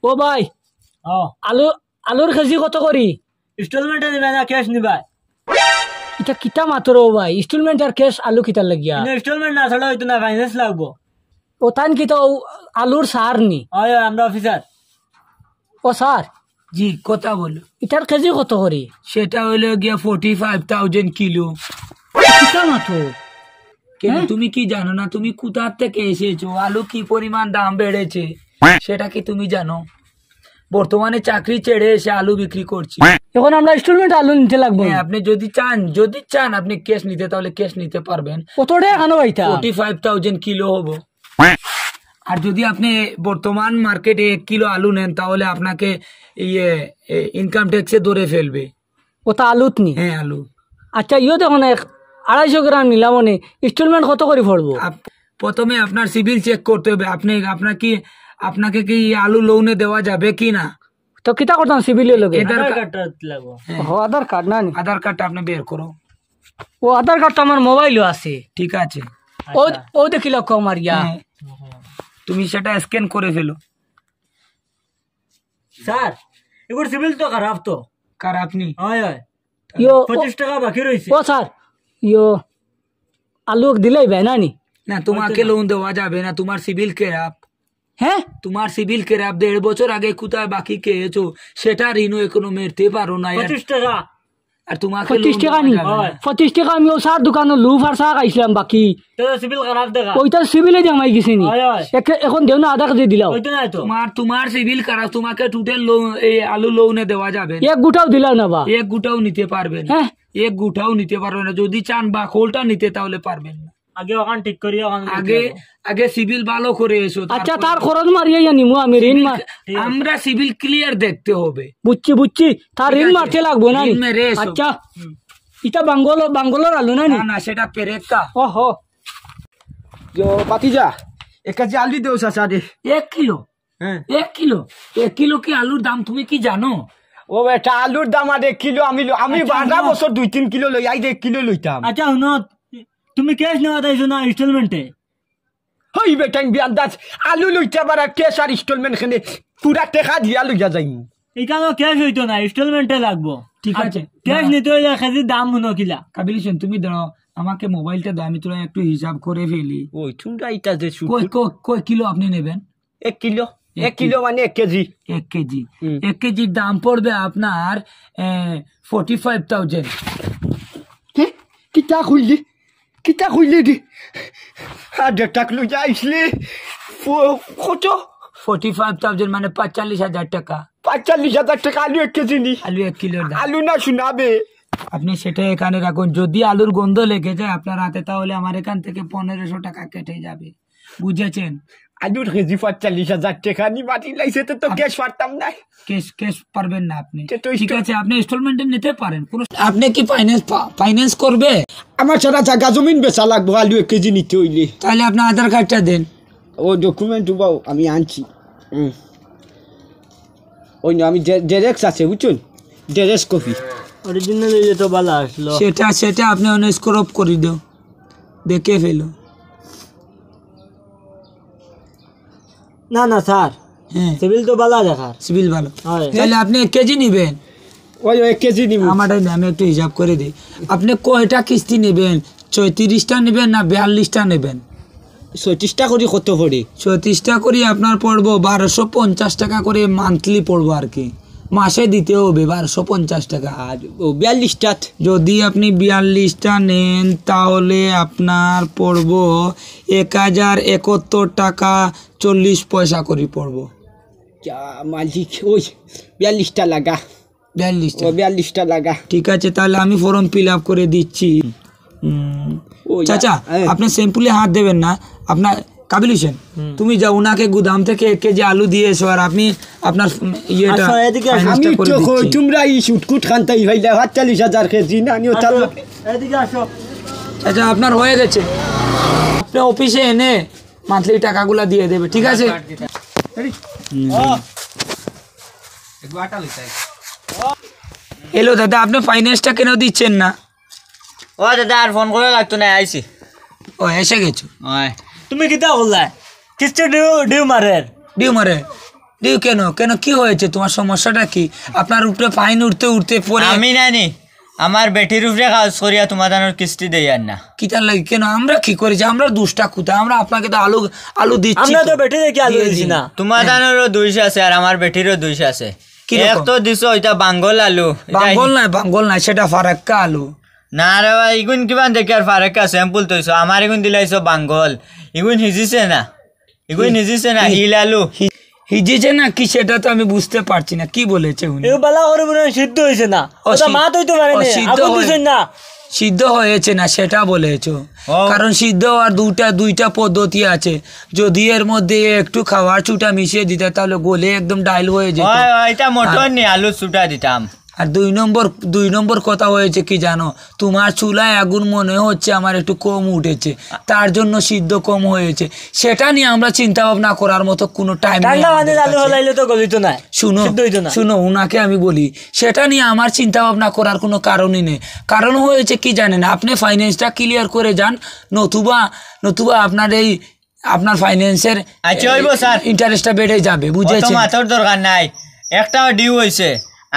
ও ভাই আলু আলুর কেজি কত করি? ইনস্টলমেন্টে নিবা না ক্যাশ নিবা? এটা কিতা মাত্র ও ভাই, ইনস্টলমেন্ট আর ক্যাশ আলু কিতার লাগিয়া? ইনস্টলমেন্ট না ছাড়া হইতো না, ফাইন্যান্স লাগবো। ও তান কিতা আলুর সার নি? হয় আমরা অফিসার। ও স্যার জি কথা বলো। এটার কেজি কত করি? সেটা হলো গিয়া 45,000 কিলো। কিতা মাত্র? কেন তুমি কি জানো না? তুমি কোথা থেকে এসেছো? আলু কি পরিমাণ দাম বেড়েছে সেটা কি তুমি জানো? বর্তমানে চাকরি ছেড়ে এসে আলু বিক্রি করছি। এখন আমরা ইনস্টলমেন্ট আলু নিতে লাগবো। আপনি যদি চান আপনি ক্যাশ নিতে, তাহলে ক্যাশ নিতে পারবেন। কত টাকা কেন ভাইটা? 45,000 কিলো হবো। আর যদি আপনি বর্তমান মার্কেটে 1 কিলো আলু নেন তাহলে আপনাকে ইনকাম ট্যাক্সে ধরে ফেলবে। ওটা আলুত নি? হ্যাঁ আলু। আচ্ছা ইয়ে দেখুন 250 গ্রাম নিলাম, মানে ইনস্টলমেন্ট কত করে পড়বো? প্রথমে আপনার সিভিল চেক করতে হবে। আপনাকে কি আলু লোনে দেওয়া যাবে কি না। তো কিতা করতাম সিভিলের লগে? আধার কার্ডটা লাগবো। আধার কার্ড না নি? আধার কার্ডটা আপনি বের করো। ও আধার কার্ডটা আমার মোবাইলও আছে। ঠিক আছে। ও দেখিল কম আর ইয়া। তুমি সেটা স্ক্যান করে ফেলো। স্যার এবার সিভিল তো খারাপ তো। খারাপ নি? হয় হয়। ইয়ো 25 টাকা বাকি রয়েছে। ও স্যার ইয়ো আলু দিলাই ভাই না নি? না তোমাকে লোন দেওয়া যাবে না, তোমার সিভিল খারাপ। হ্যাঁ তোমার সিভিল খারাপ। 1.5 বছর আগে কোথায় বাকি খেয়েছো সেটা ঋণও এখনো মেরতে পারো না। 25 টাকা। আর তোমাকে 25 টাকা নি? 25 টাকা আমি ও স্যার দোকানে লুফ আর চা খাইছিলাম বাকি। তো সিভিল খারাপ দেখা। ওইটা সিভিলে জামাই গেছে নি? এখন দেও না, আধা কেজি দিলাও। হইতো না তো। তোমার সিভিল খারাপ, তোমাকে টোটাল আলু লোনে দেওয়া যাবে না। এক গুটাও দিলাও না বা? এক গুটাও নিতে পারবেন না। হ্যাঁ এক গুটাও নিতে পারবেন না। যদি চান বা খোলটা নিতে তাহলে পারবেন না। আগে ওখান ঠিক করি। আগে সিভিল ভালো করে এসো। আচ্ছা তার খরচ মারিয়ে জানিমু আমি ঋণ আমরা সিভিল ক্লিয়ার দেখতে হবে। বুঝছি তার ঋণ মারতে লাগবো না? আচ্ছা এটা বাঙ্গলোর আলু না? না সেটা পেরেকা। ওহো পাতিজা এক কেজি আলু দেও চাচা দে। 1 কিলো? হ্যাঁ 1 কিলো? 1 কিলো কি আলুর দাম তুমি কি জানো? ও বেটা আলুর দাম আর 1 কিলো আমি 12 বছর 2-3 কিলো লই, আই 1 কিলো লইতাম। আচ্ছা শুনো, তুমি ক্যাশ নেওয়া চাইছো না ইনস্টলমেন্টে? হই বেটা বিয়ান্দাজ আলু লইতে পারা ক্যাশ আর ইনস্টলমেন্ট খেনে পুরা টাকা দিয়া লইয়া যাইম। এখানে ক্যাশ হইতো না, ইনস্টলমেন্টে লাগবো। ঠিক আছে। ক্যাশ নিতে হইলে কেজির দাম শুনো কিলা। কাবিলিশন তুমি দাও, আমাকে মোবাইলটা দাও, আমি তোরা একটু হিসাব করে ফেলি। ওই তোমরা এটা যে কয় কিলো আপনি নেবেন? 1 কিলো। 1 কিলো মানে 1 কেজি। 1 কেজি। 1 কেজির দাম পড়বে আপনার 45,000। হ্যাঁ কিতা খুললি দি আর টাক লইয়া আইসলে কত? 45,000 মানে 45,000 টাকা। 45,000 টাকা আলু 1 কেজি নি? আলু 1 কিলোর দাম। আলু না শোনাবে। আপনি সেটা এখানে রাখুন। যদি আলুর গন্ধ লেগে যায় আপনার হাতে তাহলে আমার এখান থেকে 1500 টাকা কেটে যাবে। বুঝেছেন? আলুর কেজি 45,000 টাকা নি মাটি লাইছে তো ক্যাশ পারতাম না। কেস পারবেন না আপনি? তো ঠিক আছে, আপনি ইনস্টলমেন্টে নিতে পারেন। আপনি কি ফাইন্যান্স করবে? আমার সারা জায়গা জমিন বেচা লাগবো আলু 1 কেজি নিতে হইলে। তাহলে আপনার আধার কার্ডটা দেন। ও ডকুমেন্ট বাও আমি আনছি। ওই না আমি জেরক্স আছে বুঝছেন, জেরক্স কপি। অরিজিনাল হইলে তো ভালো আসলো। সেটা আপনি অনেক স্ক্রপ করে দাও, দেখে ফেলো। না স্যার, হ্যাঁ সিভিল তো ভালো দেখার। সিভিল ভালো। তাহলে আপনি 1 কেজি নেবেন? ওই 1 কেজি নিব। আমারটাই না, আমি একটু হিসাব করে দিই। আপনি কয়টা কিস্তি নেবেন? 34টা নেবেন না 42টা নেবেন? 36টা করে কত পড়ে? 34টা করে আপনার পড়বো 1250 টাকা করে মান্থলি পড়বো আর কি। মাসে দিতে হবে 1250 টাকা। আর 42টা যদি আপনি 42টা নেন তাহলে আপনার পড়বো 1071 টাকা 40 পয়সা করে পড়বো। মালিক ওই 42টা লাগা। 42টা লাগা। ঠিক আছে, তাহলে আমি ফর্ম ফিল আপ করে দিচ্ছি। চাচা আপনি স্যাম্পলে হাত দেবেন না। আপনার কাবিল হোসেন, তুমি যাও ওনাকে গুদাম থেকে 1 কেজি আলু দিয়ে এসো আর আপনি আপনার ইয়েটা আমি তো তোমরা এই শুটকুট খান্তাই ভাইলা 45,000 কেজি না নিও। তাহলে এদিকে আসো। চাচা আপনার হয়ে গেছে, আপনি অফিসে এনে মান্থলি টাকাগুলা দিয়ে দেবে। ঠিক আছে? হ্যালো দাদা, আপনি ফাইন্যান্সটা কেন দিচ্ছেন না? ও দাদা আর ফোন করে লাগতো না, আইছি। ও এসে গেছো? তুমি কিতা বললা? কিস্তি ডিউ মারে? ডিউ মারে দিও কেন কেন কি হয়েছে তোমার সমস্যাটা কি আপনার উপরে ফাইন উঠতে উঠতে পরে আমি নানি আমার বেটির উপরে কাজ করিয়া তোমাদের কিস্তি দেই আর না কিতার লাগে কেন আমরা কি করেছি আমরা দুষ্টা কোথায় আমরা আপনাকে তো আলু আলু দিচ্ছি আমরা তো বেটে দেখি আলু দিছি না তোমাদেরও 200 আছে আর আমার বেটিরও 200 আছে এক তো দিছো ওইটা বাঙ্গল আলু বাঙ্গল নাই সেটা ফারাক্কা আলু না রে ভাই ইগুন কিমান দেখি আর ফারাক্কা স্যাম্পল তৈছো আমার ইগুন দিলাইছো বাঙ্গল ইগুন হিজিছে না হিল আলু হিজেছে না কি সেটা তো আমি বুঝতে পারছি না কি বলেছে উনি এ বালা করে মনে হয় সিদ্ধ হয়েছে না ওটা মা তুই তো পারে আগুন দিছেন না সিদ্ধ হয়েছে না সেটা বলেছো কারণ সিদ্ধ আর দুইটা পদ্ধতি আছে যদি এর মধ্যে একটু খাবার চুটা মিশিয়ে দিতে তাহলে গলে একদম ডাইল হয়ে যেত এটা মোটর নি আলু ছুটা দিতাম আর দুই নম্বর কথা হয়েছে কি জানো তোমার চুলায় আগুন মনে হচ্ছে আমার একটু কম উঠেছে তার জন্য সিদ্ধ কম হয়েছে সেটা নিয়ে আমরা চিন্তা ভাবনা করার মতো কোনো টাইম নেই আলু হলাইলে তো গলিত না শুনো উনাকে আমি বলি সেটা নিয়ে আমার চিন্তা ভাবনা করার কোনো কারণই নেই কারণ হয়েছে কি জানেন আপনি ফাইন্যান্সটা ক্লিয়ার করে যান নতুবা আপনার এই আপনার ফাইন্যান্সের ইন্টারেস্টটা বেড়ে যাবে বুঝেছেন মাথার দরকার নাই একটা ডিউ হয়েছে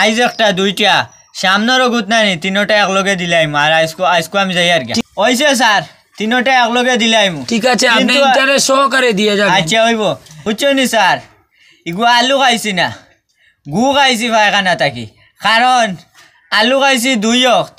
আইজ একটা 2টা সামনেরও গুত নাই 3টা একলগে দিলাইম আর আজকো আমি যাই আর কি হইছে স্যার 3টা একলগে দিলাইম ঠিক আছে আপনি ইন্টারেস্ট সহকারে দিয়ে যাবেন আচ্ছা হইব বুঝছনি স্যার ইগু আলু খাইছি না গু খাইছি পায়খানা থাকি কারণ আলু খাইছি 2 অক্ত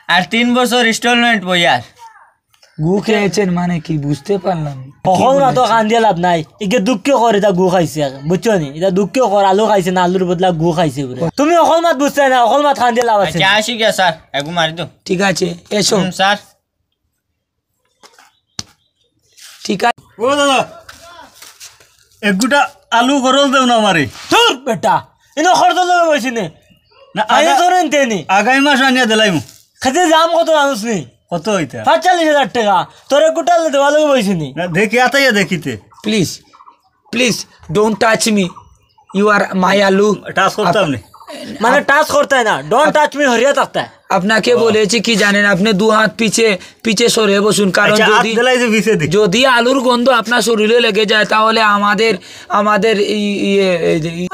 আর 3 বছর ইনস্টলমেন্ট বইয়ার গু খেয়েছেন মানে কি বুঝতে পারলাম কখন না তো কান দিয়ে লাভ নাই একে দুঃখ করে এটা গু খাইছে বুঝছো নি এটা দুঃখ কর আলু খাইছে না আলুর বদলা গু খাইছে তুমি অকল মাত বুঝতে না অকল মাত কান দিয়ে লাভ আছে আসি গিয়া স্যার এগু মারি দো ঠিক আছে এসো স্যার ঠিক আছে ও দাদা এগুটা আলু গরল দেও না আমারে তোর বেটা ইনো খরচ লগে বইছি নে না আইনে তোরেন তেনি আগামী মাস আনিয়া দিলাইমু খেতে যাম কত জানোস নি কত হইতা ৪৫,০০০ টাকা তোরে গোটাল দেওয়া লগে বইছি নি না দেখি আতাইয়া দেখিতে please don't touch me you are my আলু টাচ করতাম নি মানে টাচ করতে না ডোন্ট টাচ মি হরিয়া থাকতে আপনাকে বলেছি কি জানেন আপনি দু হাত পিছে সরে বসুন কারণ আচ্ছা হাত দিলাই যে ভিসে দি যদি আলুর গন্ধ আপনার শরীরে লেগে যায় তাহলে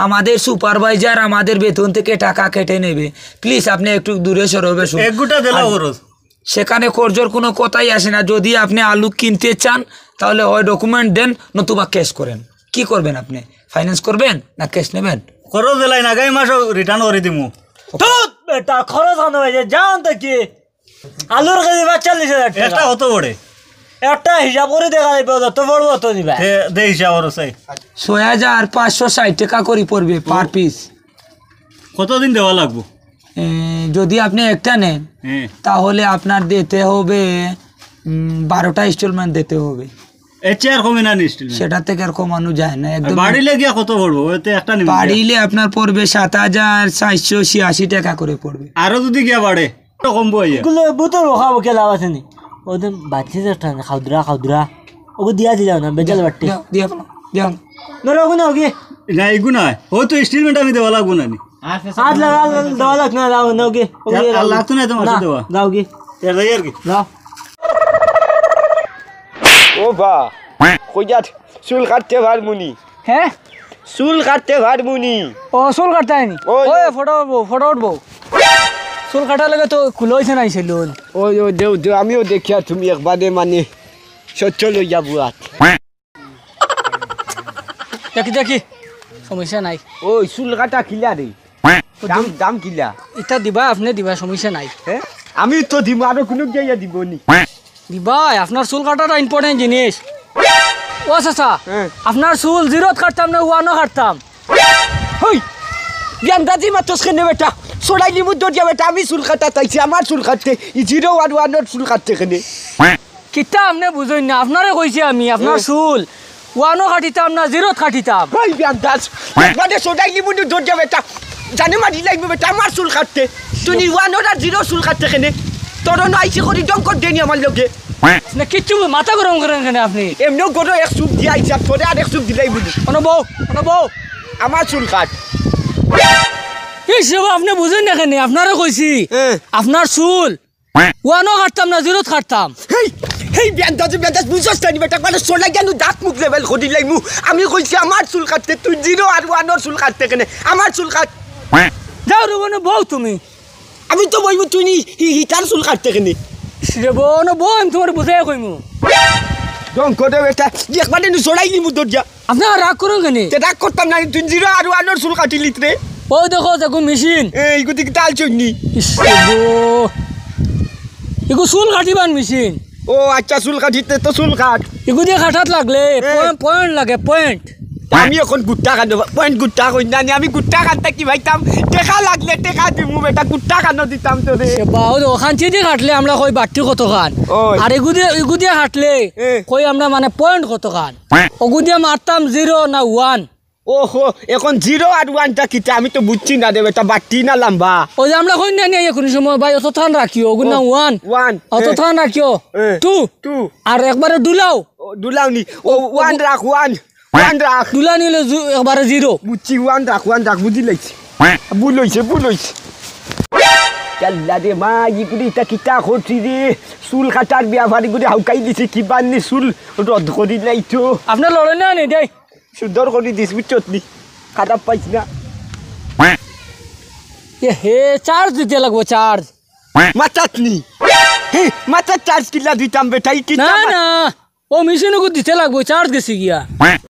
আমাদের সুপারভাইজার আমাদের বেতন থেকে টাকা কেটে নেবে প্লিজ আপনি একটু দূরে সরে বসুন এগুটা দিলা খরচ সেখানে খরচের কোনো কথাই আসে না যদি আপনি আলু কিনতে চান তাহলে হয় ডকুমেন্ট দেন নতুবা ক্যাশ করেন কি করবেন আপনি ফাইন্যান্স করবেন না ক্যাশ নেবেন খরচ দিলাই না আগামী মাস রিটার্ন করে দিমু তোর বেটা খরচ আনো হয়েছে জান তো কি আলুর কেজি ৪৫,০০০ একটা টাকা কত বড়ে একটা হিসাব করে দেখা যাবে যত বড় অত নিবা দে হিসাব আর চাই ৬,৫৬০ টাকা করে পড়বে পার পিস কতদিন দেওয়া লাগবো যদি আপনি একটা নেন হ্যাঁ তাহলে আপনার দিতে হবে 12টা ইনস্টলমেন্ট দিতে হবে এর চেয়ে আর কমে না নিশ্চিত সেটা থেকে আর কমানো যায় না একদম বাড়িলে গিয়া কত পড়বো ওতে একটা নিবো বাড়িলে আপনার পড়বে ৭,৪৮৬ টাকা করে পড়বে আরো যদি গিয়া বাড়ে তো কমবো ইয়া এগুলো বুতর খাবো কে লাভ আছে নি ওদের বাচ্চা একটা খাউদরা ওকে দিয়া দিলাম না বেজাল বাট্টি দিয়া ধরো ওগুলো ওকে না এগু না ও তো স্টিলমেন্ট আমি দেওয়া লাগবো না নি হাত লাগা দেওয়া লাগ না দাও না ওকে আর লাগতো না তোমার সাথে দেওয়া দাও কি এর যাই আর কি দাও ও বা কইয়াত চুল কাটতে পারমুনি হ্যাঁ চুল কাটতে পারমুনি ও চুল কাটতে হয়নি ওই। ওই ফটো উঠবো চুল কাটার লাগে তো খুলেছে নাই সেলুন ওই দেও আমিও দেখিয়া তুমি একবারে মানে সচ্ছ লইয়া বুয়াত দেখি সমস্যা নাই ওই চুল কাটা কিলা রে দাম কিলা এটা দিবা আপনি দিবা সমস্যা নাই হ্যাঁ আমি তো দিব আরো কোনো যাইয়া দিবনি দিবা আপনার চুল কাটাটা ইম্পর্টেন্ট জিনিস ও চাচা হ্যাঁ। আপনার চুল জিরোত কাটতাম না ওয়ানও কাটতাম হই বিয়ান্দাজি মাতস কেনে বেটা সোড়াইলি মুদ্দ দিয়া বেটা আমি চুল কাটা তাইছি আমার চুল কাটতে ই 011 চুল কাটতে কেনে কিতা আপনি বুঝুন না আপনারে কইছি আমি আপনার চুল ওয়ানও কাটিতাম না জিরোত কাটিতাম হই বিয়ান্দাজ একবারে সোড়াইলি মুদ্দ দিয়া বেটা জানে মারি লাগবে বেটা আমার চুল কাটতে তুমি 1 আর 0 চুল কাটতে কেনে তোর আইছে করি দম কর দেনি আমার লগে না কিচ্ছু মাথা গরম করেন কেন আপনি এমনিও গরো এক চুপ দিয়া আইছা তোরে আর এক চুপ দিলাই বুঝি কোনো বউ আমার চুল কাট এই সব আপনি বুঝেন না কেন আপনারও কইছি হ্যাঁ। আপনার চুল ওয়ানও কাটতাম না জিরোত কাটতাম হেই সেই বেন্দাজ বুঝছ না বেটা মানে চলাই জানো দাঁত মুখ লেভেল করি লাইমু আমি কইছি আমার চুল কাটতে তুই 0 আর 1 চুল কাটতে কেনে আমার চুল কাট যাও রে বোন বউ তুমি আমি তো বইমু তুই হিটার চুল কাটতে কেনে রে বোন বউ আমি তোমার বুঝাই কইমু ডং করে বেটা একবারে নু চলাই নিমু দরজা আপনারা রাগ করুন কেন তে রাগ করতাম না তুই 0 আর 1 চুল কাটিলি রে ও দেখো দেখো মেশিন এই গুটি তাল চইনি এগো চুল কাটিবান মেশিন ও আচ্ছা চুল কাটিতে তো চুল কাট এগো দিয়ে কাটাত লাগলে পয়েন্ট লাগে পয়েন্ট আমি এখন গুট্টা কাটব পয়েন্ট গুট্টা কই না আমি গুট্টা কাটতে কি ভাইতাম টাকা লাগলে টাকা দিমু বেটা গুট্টা কানো দিতাম তো রে বাউ ওখান দিয়ে কাটলে আমরা কই বাটি কত খান ওই। আর এগু দিয়ে কাটলে কই আমরা মানে পয়েন্ট কত খান ওগু দিয়ে মারতাম 0 না 1 ওহো এখন 0 আর 1টা কিটা আমি তো বুঝছি না রে বেটা বাটি না লম্বা ওই যে আমরা কই না নিয়ে কোন সময় ভাই অত থান রাখিও ওগু না 1 1 অত থান রাখিও 2 2 আর একবারে দুলাও দুলাওনি ও 1 রাখ 1 রাখ দুলা নিলে একবারে 0 বুঝছি 1 রাখ বুঝি লাইছি বুঝলইছে কাল্লা রে মা ইগুলি তা কিটা করছি রে চুল কাটার বিয়াভারি গুলি হাউকাই দিছে কি বান্নি চুল রদ করি লাইতো আপনার লড়ে না নে দেই সুন্দর করে দিস বুঝছনি খারাপ পাইছ না হে চার্জ দিতে লাগবো চার্জ মাতাতনি মাথা চার্জ কিলা দিতাম বেটা না না ও মেশিনকে দিতে লাগবো চার্জ গেছে গিয়া